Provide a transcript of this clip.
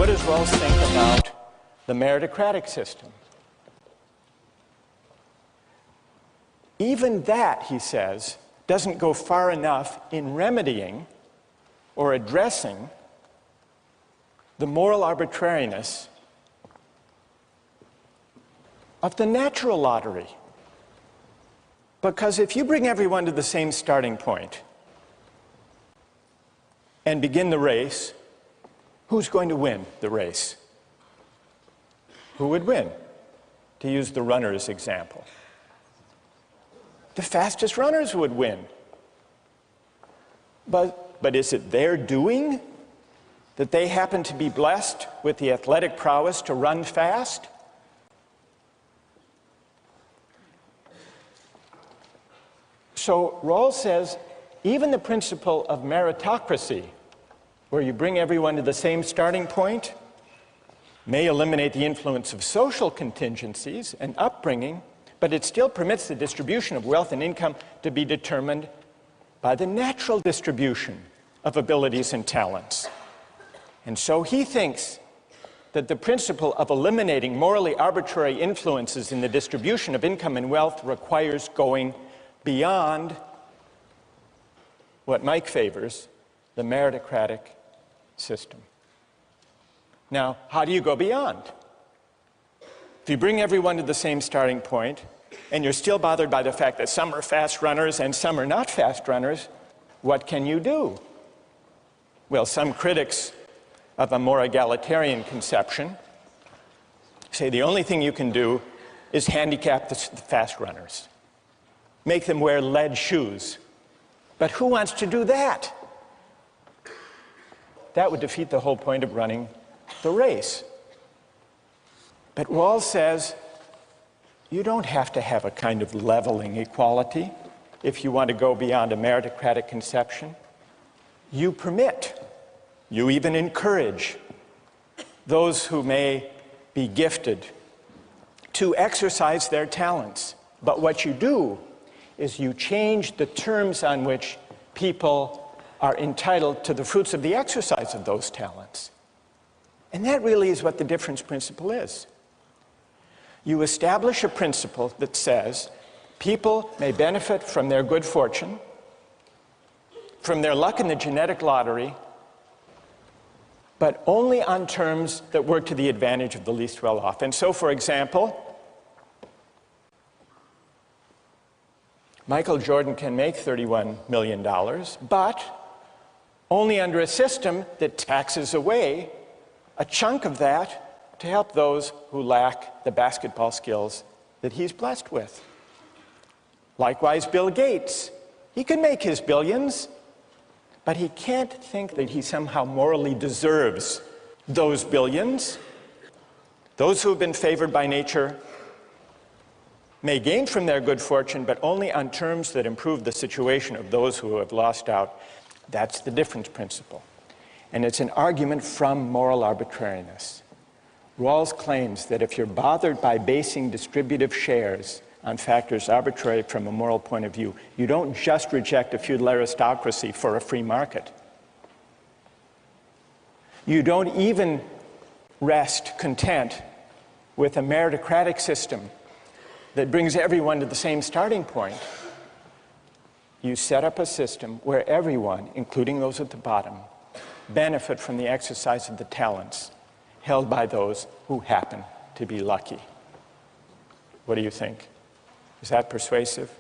what does Rawls think about the meritocratic system? Even that, he says, doesn't go far enough in remedying or addressing the moral arbitrariness of the natural lottery. Because if you bring everyone to the same starting point and begin the race, who's going to win the race? Who would win? To use the runner's example. The fastest runners would win. But is it their doing that they happen to be blessed with the athletic prowess to run fast? So Rawls says even the principle of meritocracy, where you bring everyone to the same starting point, may eliminate the influence of social contingencies and upbringing, but it still permits the distribution of wealth and income to be determined by the natural distribution of abilities and talents. And so he thinks that the principle of eliminating morally arbitrary influences in the distribution of income and wealth requires going beyond what Mike favors, the meritocratic system. Now, how do you go beyond? If you bring everyone to the same starting point, and you're still bothered by the fact that some are fast runners and some are not fast runners, what can you do? Well, some critics of a more egalitarian conception say the only thing you can do is handicap the fast runners. Make them wear lead shoes. But who wants to do that? That would defeat the whole point of running the race. But Rawls says you don't have to have a kind of leveling equality if you want to go beyond a meritocratic conception. You permit, you even encourage those who may be gifted to exercise their talents. But what you do is you change the terms on which people are entitled to the fruits of the exercise of those talents. And that really is what the difference principle is. You establish a principle that says people may benefit from their good fortune, from their luck in the genetic lottery, but only on terms that work to the advantage of the least well-off. And so, for example, Michael Jordan can make $31 million, but only under a system that taxes away a chunk of that to help those who lack the basketball skills that he's blessed with. Likewise, Bill Gates. He can make his billions, but he can't think that he somehow morally deserves those billions. Those who have been favored by nature may gain from their good fortune, but only on terms that improve the situation of those who have lost out. That's the difference principle. And it's an argument from moral arbitrariness. Rawls claims that if you're bothered by basing distributive shares on factors arbitrary from a moral point of view, you don't just reject a feudal aristocracy for a free market. You don't even rest content with a meritocratic system that brings everyone to the same starting point. You set up a system where everyone, including those at the bottom, benefit from the exercise of the talents held by those who happen to be lucky. What do you think? Is that persuasive?